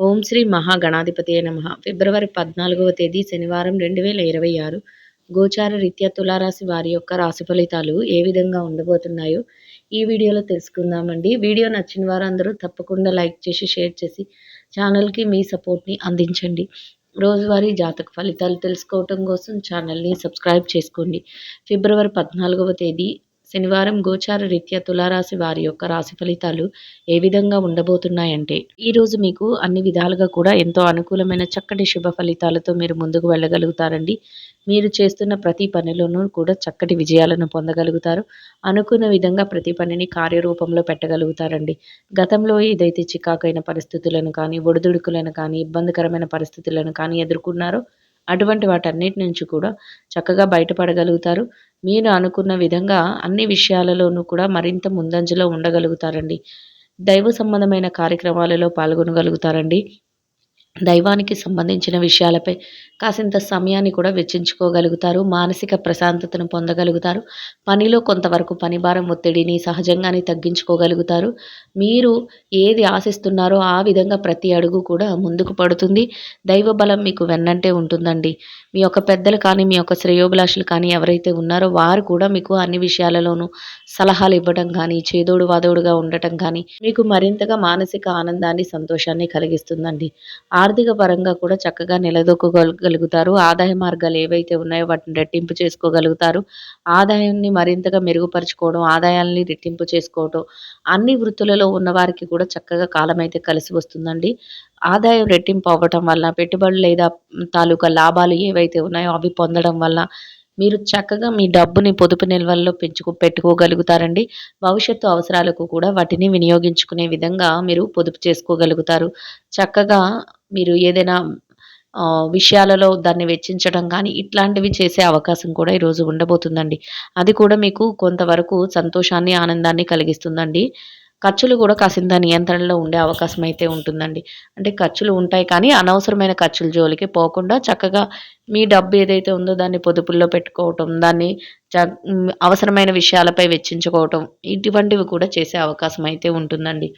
ఓం శ్రీ మహాగణాధిపతియే నమః. ఫిబ్రవరి 14వ తేదీ శనివారం 2026 గోచార రీత్యా తులారాశి వారి యొక్క రాశి ఫలితాలు ఏ విధంగా ఉండబోతున్నాయో ఈ వీడియోలో తెలుసుకుందామండి. వీడియో నచ్చిన వారందరూ తప్పకుండా లైక్ చేసి, షేర్ చేసి ఛానల్‌కి మీ సపోర్ట్‌ని అందించండి. రోజువారీ జాతక ఫలితాలు తెలుసుకోవటం కోసం ఛానల్‌ని సబ్స్క్రైబ్ చేసుకోండి. ఫిబ్రవరి 14వ తేదీ శనివారం గోచార రీత్యా తులారాశి వారి యొక్క రాశి ఫలితాలు ఏ విధంగా ఉండబోతున్నాయంటే, ఈరోజు మీకు అన్ని విధాలుగా కూడా ఎంతో అనుకూలమైన చక్కటి శుభ ఫలితాలతో మీరు ముందుకు వెళ్ళగలుగుతారండి. మీరు చేస్తున్న ప్రతి పనిలోనూ కూడా చక్కటి విజయాలను పొందగలుగుతారు. అనుకున్న విధంగా ప్రతి పనిని కార్యరూపంలో పెట్టగలుగుతారండి. గతంలో ఏదైతే చికాకైన పరిస్థితులను కానీ, ఒడిదుడుకులను కానీ, ఇబ్బందికరమైన పరిస్థితులను కానీ ఎదుర్కొన్నారో అటువంటి వాటన్నిటి నుంచి కూడా చక్కగా బయటపడగలుగుతారు. మీరు అనుకున్న విధంగా అన్ని విషయాలలోనూ కూడా మరింత ముందంజలో ఉండగలుగుతారండి. దైవ సంబంధమైన కార్యక్రమాలలో పాల్గొనగలుగుతారండి. దైవానికి సంబంధించిన విషయాలపై కాసింత సమయాన్ని కూడా వెచ్చించుకోగలుగుతారు. మానసిక ప్రశాంతతను పొందగలుగుతారు. పనిలో కొంతవరకు పనిభారం ఒత్తిడిని సహజంగానే తగ్గించుకోగలుగుతారు. మీరు ఏది ఆశిస్తున్నారో ఆ విధంగా ప్రతి అడుగు కూడా ముందుకు పడుతుంది. దైవ బలం మీకు వెన్నంటే ఉంటుందండి. మీ యొక్క పెద్దలు కానీ, మీ యొక్క శ్రేయోభిలాషులు కానీ ఎవరైతే ఉన్నారో వారు కూడా మీకు అన్ని విషయాలలోనూ సలహాలు ఇవ్వడం కానీ, చేదోడు వాదోడుగా ఉండటం కానీ మీకు మరింతగా మానసిక ఆనందాన్ని, సంతోషాన్ని కలిగిస్తుందండి. ఆర్థిక పరంగా కూడా చక్కగా నిలదొక్కగలుగుతారు. ఆదాయ మార్గాలు ఏవైతే ఉన్నాయో వాటిని రెట్టింపు చేసుకోగలుగుతారు. ఆదాయాన్ని మరింతగా మెరుగుపరుచుకోవడం, ఆదాయాల్ని రెట్టింపు చేసుకోవటం, అన్ని వృత్తులలో ఉన్నవారికి కూడా చక్కగా కాలమైతే కలిసి వస్తుందండి. ఆదాయం రెట్టింపు అవ్వటం వల్ల పెట్టుబడులు లేదా తాలూకా లాభాలు ఏవైతే ఉన్నాయో అవి పొందడం వల్ల మీరు చక్కగా మీ డబ్బుని పొదుపు నిల్వల్లో పెట్టుకోగలుగుతారండి. భవిష్యత్తు అవసరాలకు కూడా వాటిని వినియోగించుకునే విధంగా మీరు పొదుపు చేసుకోగలుగుతారు. చక్కగా మీరు ఏదైనా విషయాలలో దాన్ని వెచ్చించడం కానీ, ఇట్లాంటివి చేసే అవకాశం కూడా ఈరోజు ఉండబోతుందండి. అది కూడా మీకు కొంతవరకు సంతోషాన్ని, ఆనందాన్ని కలిగిస్తుందండి. ఖర్చులు కూడా కాసింత నియంత్రణలో ఉండే అవకాశం అయితే ఉంటుందండి. అంటే ఖర్చులు ఉంటాయి కానీ, అనవసరమైన ఖర్చుల జోలికి పోకుండా చక్కగా మీ డబ్బు ఏదైతే ఉందో దాన్ని పొదుపుల్లో పెట్టుకోవటం, దాన్ని అవసరమైన విషయాలపై వెచ్చించుకోవటం, ఇటువంటివి కూడా చేసే అవకాశం అయితే ఉంటుందండి.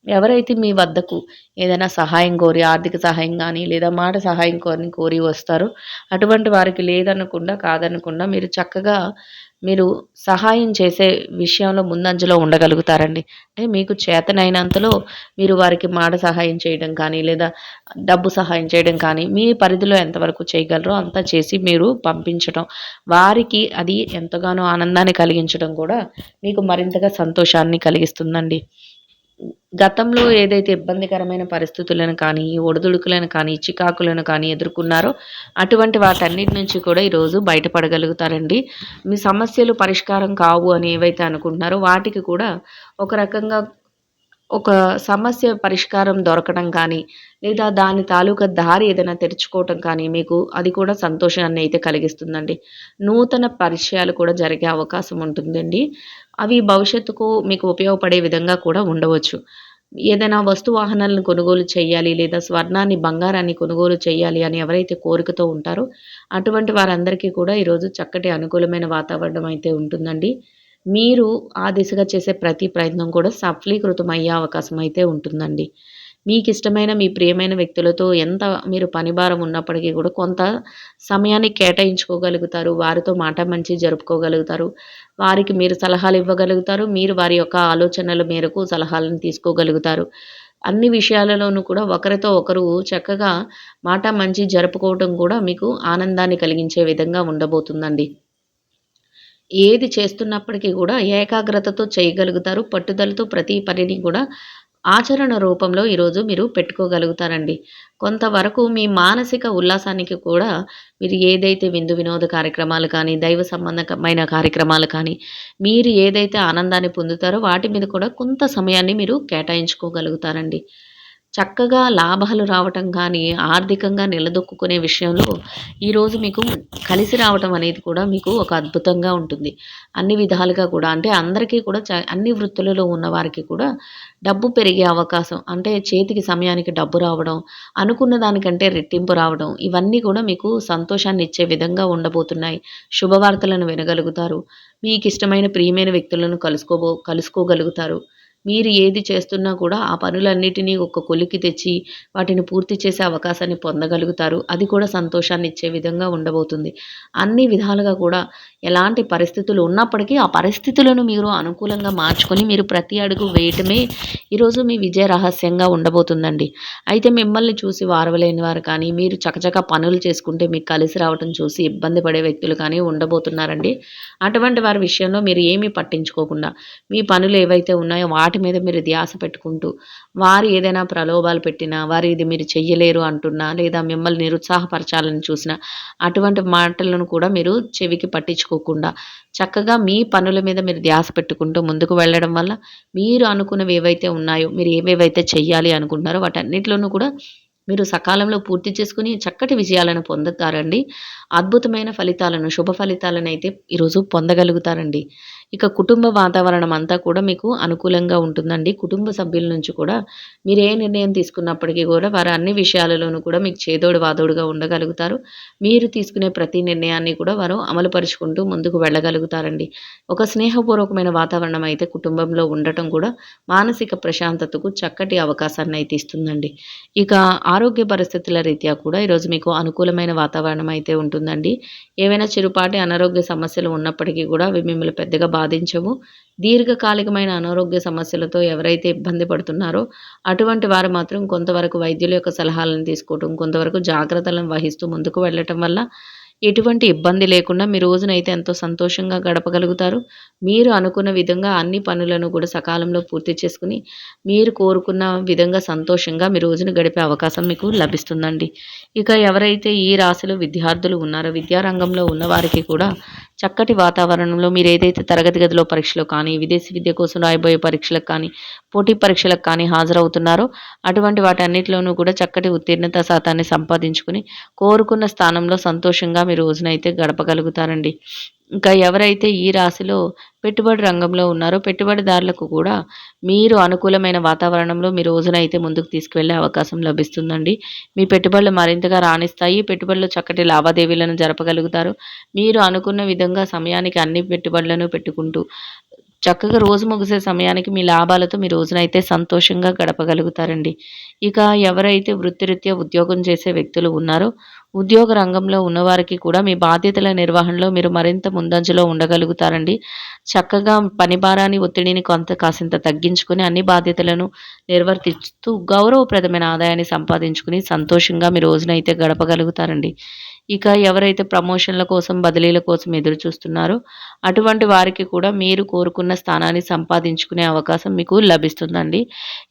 ఎవరైతే మీ వద్దకు ఏదైనా సహాయం కోరి, ఆర్థిక సహాయం గానీ, లేదా మాట సహాయం కోరి వస్తారో, అటువంటి వారికి లేదనకుండా, కాదనకుండా మీరు చక్కగా మీరు సహాయం చేసే విషయంలో ముందంజలో ఉండగలుగుతారండి. అంటే మీకు చేతనైనంతలో మీరు వారికి మాట సహాయం చేయడం కానీ, లేదా డబ్బు సహాయం చేయడం కానీ, మీ పరిధిలో ఎంతవరకు చేయగలరో అంతా చేసి మీరు పంపించటం, వారికి అది ఎంతగానో ఆనందాన్ని కలిగించడం కూడా మీకు మరింతగా సంతోషాన్ని కలిగిస్తుందండి. గతంలో ఏదైతే ఇబ్బందికరమైన పరిస్థితులను కానీ, ఒడిదుడుకులను కానీ, చికాకులను కానీ ఎదుర్కొన్నారో అటువంటి వాటన్నిటి నుంచి కూడా ఈరోజు బయటపడగలుగుతారండి. మీ సమస్యలు పరిష్కారం కావు అని ఏవైతే అనుకుంటున్నారో వాటికి కూడా ఒక రకంగా ఒక సమస్య పరిష్కారం దొరకడం కానీ, లేదా దాని తాలూకా దారి ఏదైనా తెరుచుకోవటం కానీ మీకు అది కూడా సంతోషాన్ని అయితే కలిగిస్తుందండి. నూతన పరిచయాలు కూడా జరిగే అవకాశం ఉంటుందండి. అవి భవిష్యత్తుకు మీకు ఉపయోగపడే విధంగా కూడా ఉండవచ్చు. ఏదైనా వస్తు వాహనాలను కొనుగోలు చేయాలి, లేదా స్వర్ణాన్ని, బంగారాన్ని కొనుగోలు చేయాలి అని ఎవరైతే కోరికతో ఉంటారో అటువంటి వారందరికీ కూడా ఈరోజు చక్కటి అనుకూలమైన వాతావరణం అయితే ఉంటుందండి. మీరు ఆ దిశగా చేసే ప్రతి ప్రయత్నం కూడా సఫలీకృతం అయ్యే అవకాశం అయితే ఉంటుందండి. మీకిష్టమైన మీ ప్రియమైన వ్యక్తులతో ఎంత మీరు పని భారం ఉన్నప్పటికీ కూడా కొంత సమయాన్ని కేటాయించుకోగలుగుతారు. వారితో మాటామంతి జరుపుకోగలుగుతారు. వారికి మీరు సలహాలు ఇవ్వగలుగుతారు. మీరు వారి యొక్క ఆలోచనల మేరకు సలహాలను తీసుకోగలుగుతారు. అన్ని విషయాలలోనూ కూడా ఒకరితో ఒకరు చక్కగా మాటామంతి జరుపుకోవటం కూడా మీకు ఆనందాన్ని కలిగించే విధంగా ఉండబోతుందండి. ఏది చేస్తున్నప్పటికీ కూడా ఏకాగ్రతతో చేయగలుగుతారు. పట్టుదలతో ప్రతి పనిని కూడా ఆచరణ రూపంలో ఈరోజు మీరు పెట్టుకోగలుగుతారండి. కొంతవరకు మీ మానసిక ఉల్లాసానికి కూడా మీరు ఏదైతే విందు వినోద కార్యక్రమాలు కానీ, దైవ సంబంధమైన కార్యక్రమాలు కానీ, మీరు ఏదైతే ఆనందాన్ని పొందుతారో వాటి మీద కూడా కొంత సమయాన్ని మీరు కేటాయించుకోగలుగుతారండి. చక్కగా లాభాలు రావటం కానీ, ఆర్థికంగా నిలదొక్కుకునే విషయంలో ఈరోజు మీకు కలిసి రావటం అనేది కూడా మీకు ఒక అద్భుతంగా ఉంటుంది. అన్ని విధాలుగా కూడా అంటే అందరికీ కూడా అన్ని వృత్తులలో ఉన్నవారికి కూడా డబ్బు పెరిగే అవకాశం అంటే చేతికి సమయానికి డబ్బు రావడం, అనుకున్న దానికంటే రెట్టింపు రావడం, ఇవన్నీ కూడా మీకు సంతోషాన్ని ఇచ్చే విధంగా ఉండబోతున్నాయి. శుభవార్తలను వినగలుగుతారు. మీకిష్టమైన ప్రియమైన వ్యక్తులను కలుసుకోగలుగుతారు. మీరు ఏది చేస్తున్నా కూడా ఆ పనులన్నిటినీ ఒక కొలిక్కి తెచ్చి వాటిని పూర్తి చేసే అవకాశాన్ని పొందగలుగుతారు. అది కూడా సంతోషాన్ని ఇచ్చే విధంగా ఉండబోతుంది. అన్ని విధాలుగా కూడా ఎలాంటి పరిస్థితులు ఉన్నప్పటికీ ఆ పరిస్థితులను మీరు అనుకూలంగా మార్చుకొని మీరు ప్రతి అడుగు వేయటమే ఈరోజు మీ విజయ రహస్యంగా ఉండబోతుందండి. అయితే మిమ్మల్ని చూసి వారవలేని వారు కానీ, మీరు చకచకా పనులు చేసుకుంటే మీకు కలిసి రావటం చూసి ఇబ్బంది పడే వ్యక్తులు కానీ ఉండబోతున్నారండి. అటువంటి వారి విషయంలో మీరు ఏమీ పట్టించుకోకుండా, మీ పనులు ఏవైతే ఉన్నాయో వాటి మీద మీరు ధ్యాస పెట్టుకుంటూ, వారు ఏదైనా ప్రలోభాలు పెట్టినా, వారు ఇది మీరు చెయ్యలేరు అంటున్నా, లేదా మిమ్మల్ని నిరుత్సాహపరచాలని చూసినా, అటువంటి మాటలను కూడా మీరు చెవికి పట్టించుకోకుండా, చక్కగా మీ పనుల మీద మీరు ధ్యాస పెట్టుకుంటూ ముందుకు వెళ్ళడం వల్ల, మీరు అనుకున్నవి ఏవైతే ఉన్నాయో, మీరు ఏవేవైతే చెయ్యాలి అనుకుంటున్నారో వాటన్నిటిలోనూ కూడా మీరు సకాలంలో పూర్తి చేసుకొని చక్కటి విజయాలను పొందుతారండి. అద్భుతమైన ఫలితాలను, శుభ ఫలితాలనైతే ఈరోజు పొందగలుగుతారండి. ఇక కుటుంబ వాతావరణం అంతా కూడా మీకు అనుకూలంగా ఉంటుందండి. కుటుంబ సభ్యుల నుంచి కూడా మీరు ఏ నిర్ణయం తీసుకున్నప్పటికీ కూడా వారు అన్ని విషయాలలోనూ కూడా మీకు చేదోడు వాదోడుగా ఉండగలుగుతారు. మీరు తీసుకునే ప్రతి నిర్ణయాన్ని కూడా వారు అమలుపరుచుకుంటూ ముందుకు వెళ్ళగలుగుతారండి. ఒక స్నేహపూర్వకమైన వాతావరణం అయితే కుటుంబంలో ఉండటం కూడా మానసిక ప్రశాంతతకు చక్కటి అవకాశాన్నయితే ఇస్తుందండి. ఇక ఆరోగ్య పరిస్థితుల రీత్యా కూడా ఈరోజు మీకు అనుకూలమైన వాతావరణం అయితే ఉంటుందండి. ఏవైనా చిరుపాటి అనారోగ్య సమస్యలు ఉన్నప్పటికీ కూడా అవి మిమ్మల్ని పెద్దగా బాధించవు. దీర్ఘకాలికమైన అనారోగ్య సమస్యలతో ఎవరైతే ఇబ్బంది పడుతున్నారో అటువంటి వారు మాత్రం కొంతవరకు వైద్యుల యొక్క సలహాలను తీసుకోవటం, కొంతవరకు జాగ్రత్తలను వహిస్తూ ముందుకు వెళ్ళటం వల్ల ఎటువంటి ఇబ్బంది లేకుండా మీ రోజునైతే ఎంతో సంతోషంగా గడపగలుగుతారు. మీరు అనుకున్న విధంగా అన్ని పనులను కూడా సకాలంలో పూర్తి చేసుకొని, మీరు కోరుకున్న విధంగా సంతోషంగా మీ రోజును గడిపే అవకాశం మీకు లభిస్తుందండి. ఇక ఎవరైతే ఈ రాశిలో విద్యార్థులు ఉన్నారో, విద్యారంగంలో ఉన్నవారికి కూడా చక్కటి వాతావరణంలో మీరు ఏదైతే తరగతి గదిలో పరీక్షలు కానీ, విదేశీ విద్య కోసం రాయబోయే పరీక్షలకు కానీ, పోటీ పరీక్షలకు కానీ హాజరవుతున్నారో, అటువంటి వాటన్నిటిలోనూ కూడా చక్కటి ఉత్తీర్ణత శాతాన్ని సంపాదించుకొని, కోరుకున్న స్థానంలో సంతోషంగా మీ రోజునైతే గడపగలుగుతారండి. ఇంకా ఎవరైతే ఈ రాశిలో పెట్టుబడి రంగంలో ఉన్నారో, పెట్టుబడిదారులకు కూడా మీరు అనుకూలమైన వాతావరణంలో మీ రోజునైతే ముందుకు తీసుకువెళ్ళే అవకాశం లభిస్తుందండి. మీ పెట్టుబడులు మరింతగా రాణిస్తాయి. పెట్టుబడులు చక్కటి లావాదేవీలను జరపగలుగుతారు. మీరు అనుకున్న విధంగా సమయానికి అన్ని పెట్టుబడులను పెట్టుకుంటూ చక్కగా రోజు ముగిసే సమయానికి మీ లాభాలతో మీ రోజునైతే సంతోషంగా గడపగలుగుతారండి. ఇక ఎవరైతే వృత్తిరీత్యా ఉద్యోగం చేసే వ్యక్తులు ఉన్నారో, ఉద్యోగ రంగంలో ఉన్నవారికి కూడా మీ బాధ్యతల నిర్వహణలో మీరు మరింత ముందంజలో ఉండగలుగుతారండి. చక్కగా పని భారాన్ని, ఒత్తిడిని కాసింత తగ్గించుకొని అన్ని బాధ్యతలను నిర్వర్తిస్తూ గౌరవప్రదమైన ఆదాయాన్ని సంపాదించుకొని సంతోషంగా మీ రోజునైతే గడపగలుగుతారండి. ఇక ఎవరైతే ప్రమోషన్ల కోసం, బదిలీల కోసం ఎదురు చూస్తున్నారో అటువంటి వారికి కూడా మీరు కోరుకున్న స్థానాన్ని సంపాదించుకునే అవకాశం మీకు లభిస్తుందండి.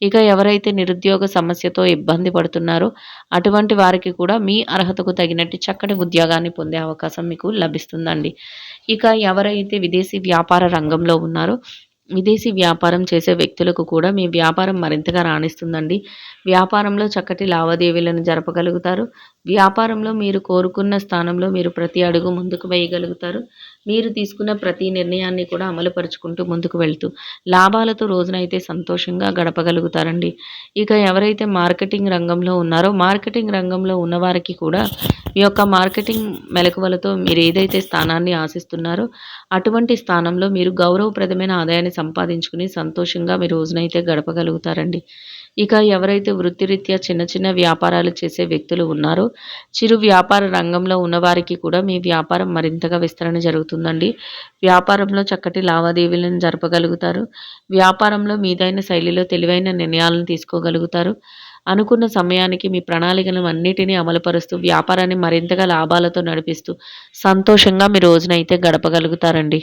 ఇక ఎవరైతే నిరుద్యోగ సమస్యతో ఇబ్బంది పడుతున్నారో అటువంటి వారికి కూడా మీ అర్హతకు తగినట్టు చక్కటి ఉద్యోగాన్ని పొందే అవకాశం మీకు లభిస్తుందండి. ఇక ఎవరైతే విదేశీ వ్యాపార రంగంలో ఉన్నారో విదేశీ వ్యాపారం చేసే వ్యక్తులకు కూడా మీ వ్యాపారం మరింతగా రాణిస్తుందండి. వ్యాపారంలో చక్కటి లావాదేవీలను జరపగలుగుతారు. వ్యాపారంలో మీరు కోరుకున్న స్థానంలో మీరు ప్రతి అడుగు ముందుకు వేయగలుగుతారు. మీరు తీసుకున్న ప్రతి నిర్ణయాన్ని కూడా అమలుపరుచుకుంటూ ముందుకు వెళ్తూ లాభాలతో రోజునైతే సంతోషంగా గడపగలుగుతారండి. ఇక ఎవరైతే మార్కెటింగ్ రంగంలో ఉన్నారో మార్కెటింగ్ రంగంలో ఉన్నవారికి కూడా మీ యొక్క మార్కెటింగ్ మెలకువలతో మీరు ఏదైతే స్థానాన్ని ఆశిస్తున్నారో అటువంటి స్థానంలో మీరు గౌరవప్రదమైన ఆదాయాన్ని సంపాదించుకుని సంతోషంగా మీ రోజునైతే గడపగలుగుతారండి. ఇక ఎవరైతే వృత్తిరీత్యా చిన్న చిన్న వ్యాపారాలు చేసే వ్యక్తులు ఉన్నారో చిరు వ్యాపార రంగంలో ఉన్నవారికి కూడా మీ వ్యాపారం మరింతగా విస్తరణ జరుగుతుందండి. వ్యాపారంలో చక్కటి లావాదేవీలను జరపగలుగుతారు. వ్యాపారంలో మీదైన శైలిలో తెలివైన నిర్ణయాలను తీసుకోగలుగుతారు. అనుకున్న సమయానికి మీ ప్రణాళికలను అన్నిటినీ అమలుపరుస్తూ వ్యాపారాన్ని మరింతగా లాభాలతో నడిపిస్తూ సంతోషంగా మీ రోజునైతే గడపగలుగుతారండి.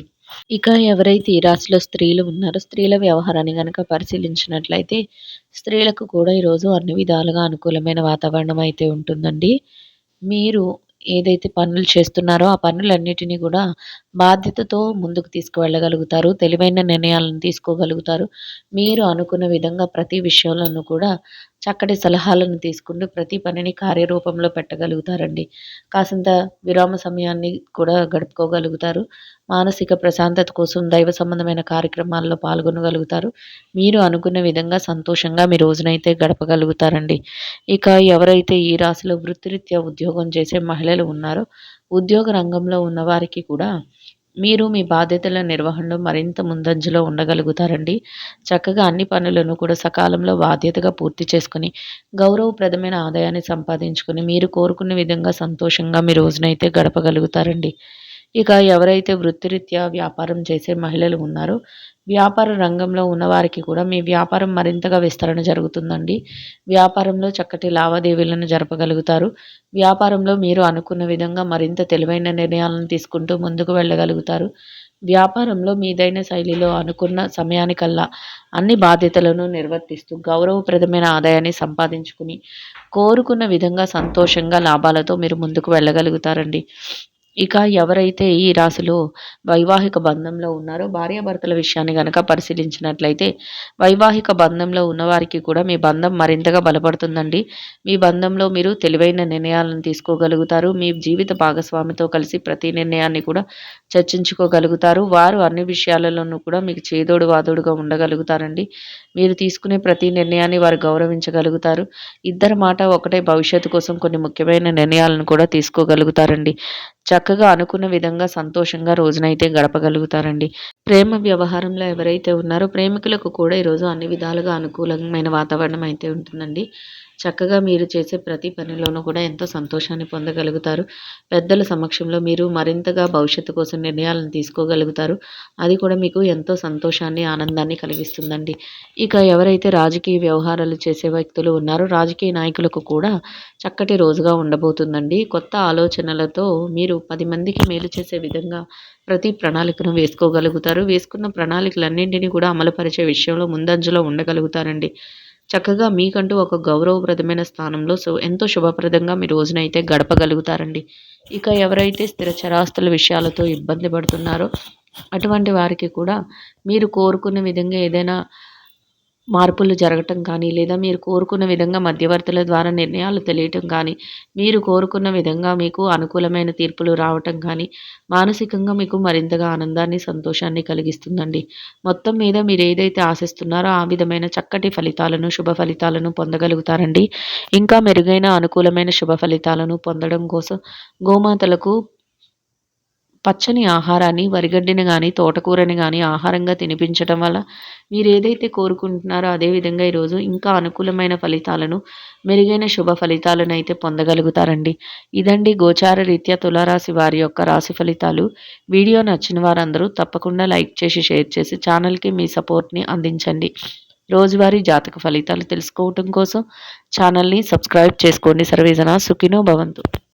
ఇక ఎవరైతే ఈ రాశిలో స్త్రీలు ఉన్నారో స్త్రీల వ్యవహారాన్ని గనక పరిశీలించినట్లయితే స్త్రీలకు కూడా ఈరోజు అన్ని విధాలుగా అనుకూలమైన వాతావరణం అయితే ఉంటుందండి. మీరు ఏదైతే పనులు చేస్తున్నారో ఆ పనులన్నిటినీ కూడా బాధ్యతతో ముందుకు తీసుకువెళ్ళగలుగుతారు. తెలివైన నిర్ణయాలను తీసుకోగలుగుతారు. మీరు అనుకున్న విధంగా ప్రతి విషయంలోనూ కూడా చక్కటి సలహాలను తీసుకుంటూ ప్రతి పనిని కార్యరూపంలో పెట్టగలుగుతారండి. కాసింత విరామ సమయాన్ని కూడా గడుపుకోగలుగుతారు. మానసిక ప్రశాంతత కోసం దైవ సంబంధమైన కార్యక్రమాల్లో పాల్గొనగలుగుతారు. మీరు అనుకున్న విధంగా సంతోషంగా మీ రోజునైతే గడపగలుగుతారండి. ఇక ఎవరైతే ఈ రాశిలో వృత్తిరీత్యా ఉద్యోగం చేసే మహిళలు ఉన్నారో ఉద్యోగ రంగంలో ఉన్నవారికి కూడా మీరు మీ బాధ్యతల నిర్వహణలో మరింత ముందంజలో ఉండగలుగుతారండి. చక్కగా అన్ని పనులను కూడా సకాలంలో బాధ్యతగా పూర్తి చేసుకొని, గౌరవప్రదమైన ఆదాయాన్ని సంపాదించుకొని, మీరు కోరుకున్న విధంగా సంతోషంగా మీ రోజునైతే గడపగలుగుతారండి. ఇక ఎవరైతే వృత్తిరీత్యా వ్యాపారం చేసే మహిళలు ఉన్నారో, వ్యాపార రంగంలో ఉన్నవారికి కూడా మీ వ్యాపారం మరింతగా విస్తరణ జరుగుతుందండి. వ్యాపారంలో చక్కటి లావాదేవీలను జరపగలుగుతారు. వ్యాపారంలో మీరు అనుకున్న విధంగా మరింత తెలివైన నిర్ణయాలను తీసుకుంటూ ముందుకు వెళ్ళగలుగుతారు. వ్యాపారంలో మీదైన శైలిలో అనుకున్న సమయానికల్లా అన్ని బాధ్యతలను నిర్వర్తిస్తూ గౌరవప్రదమైన ఆదాయాన్ని సంపాదించుకుని, కోరుకున్న విధంగా సంతోషంగా లాభాలతో మీరు ముందుకు వెళ్ళగలుగుతారండి. ఇక ఎవరైతే ఈ రాశిలో వైవాహిక బంధంలో ఉన్నారో భార్యాభర్తల విషయాన్ని గనక పరిశీలించినట్లయితే, వైవాహిక బంధంలో ఉన్నవారికి కూడా మీ బంధం మరింతగా బలపడుతుందండి. మీ బంధంలో మీరు తెలివైన నిర్ణయాలను తీసుకోగలుగుతారు. మీ జీవిత భాగస్వామితో కలిసి ప్రతి నిర్ణయాన్ని కూడా చర్చించుకోగలుగుతారు. వారు అన్ని విషయాలలోనూ కూడా మీకు చేదోడు వాదోడుగా ఉండగలుగుతారండి. మీరు తీసుకునే ప్రతి నిర్ణయాన్ని వారు గౌరవించగలుగుతారు. ఇద్దరి మాట ఒకటే భవిష్యత్తు కోసం కొన్ని ముఖ్యమైన నిర్ణయాలను కూడా తీసుకోగలుగుతారండి. చక్కగా అనుకున్న విధంగా సంతోషంగా రోజునైతే గడపగలుగుతారండి. ప్రేమ వ్యవహారంలో ఎవరైతే ఉన్నారో ప్రేమికులకు కూడా ఈరోజు అన్ని విధాలుగా అనుకూలమైన వాతావరణం అయితే ఉంటుందండి. చక్కగా మీరు చేసే ప్రతి పనిలోనూ కూడా ఎంతో సంతోషాన్ని పొందగలుగుతారు. పెద్దల సమక్షంలో మీరు మరింతగా భవిష్యత్తు కోసం నిర్ణయాలను తీసుకోగలుగుతారు. అది కూడా మీకు ఎంతో సంతోషాన్ని, ఆనందాన్ని కలిగిస్తుందండి. ఇక ఎవరైతే రాజకీయ వ్యవహారాలు చేసే వ్యక్తులు ఉన్నారో రాజకీయ నాయకులకు కూడా చక్కటి రోజుగా ఉండబోతుందండి. కొత్త ఆలోచనలతో మీరు 10 మందికి మేలు చేసే విధంగా ప్రతి ప్రణాళికను వేసుకోగలుగుతారు. వేసుకున్న ప్రణాళికలన్నింటినీ కూడా అమలుపరిచే విషయంలో ముందంజలో ఉండగలుగుతారండి. చక్కగా మీకంటూ ఒక గౌరవప్రదమైన స్థానంలో ఎంతో శుభప్రదంగా మీ రోజునైతే గడపగలుగుతారండి. ఇక ఎవరైతే స్థిర చరాస్తుల విషయాలతో ఇబ్బంది పడుతున్నారో అటువంటి వారికి కూడా మీరు కోరుకున్న విధంగా ఏదైనా మార్పులు జరగటం కానీ, లేదా మీరు కోరుకున్న విధంగా మధ్యవర్తుల ద్వారా నిర్ణయాలు తెలియటం కానీ, మీరు కోరుకున్న విధంగా మీకు అనుకూలమైన తీర్పులు రావటం కానీ, మానసికంగా మీకు మరింతగా ఆనందాన్ని, సంతోషాన్ని కలిగిస్తుందండి. మొత్తం మీద మీరు ఏదైతే ఆశిస్తున్నారో ఆ విధమైన చక్కటి ఫలితాలను, శుభ ఫలితాలను పొందగలుగుతారండి. ఇంకా మెరుగైన అనుకూలమైన శుభ ఫలితాలను పొందడం కోసం గోమాతలకు పచ్చని ఆహారాన్ని, వరిగడ్డిని గానీ, తోటకూరని గానీ ఆహారంగా తినిపించటం వల్ల మీరేదైతే కోరుకుంటున్నారో అదే విధంగా ఈరోజు ఇంకా అనుకూలమైన ఫలితాలను, మెరుగైన శుభ ఫలితాలనైతే పొందగలుగుతారండి. ఇదండి గోచార రీత్యా తులారాశి వారి యొక్క రాశి ఫలితాలు. వీడియో నచ్చిన వారందరూ తప్పకుండా లైక్ చేసి, షేర్ చేసి ఛానల్‌కి మీ సపోర్ట్‌ని అందించండి. రోజువారీ జాతక ఫలితాలు తెలుసుకోవటం కోసం ఛానల్‌ని సబ్స్క్రైబ్ చేసుకోండి. సర్వేజన సుఖినో భవంతు.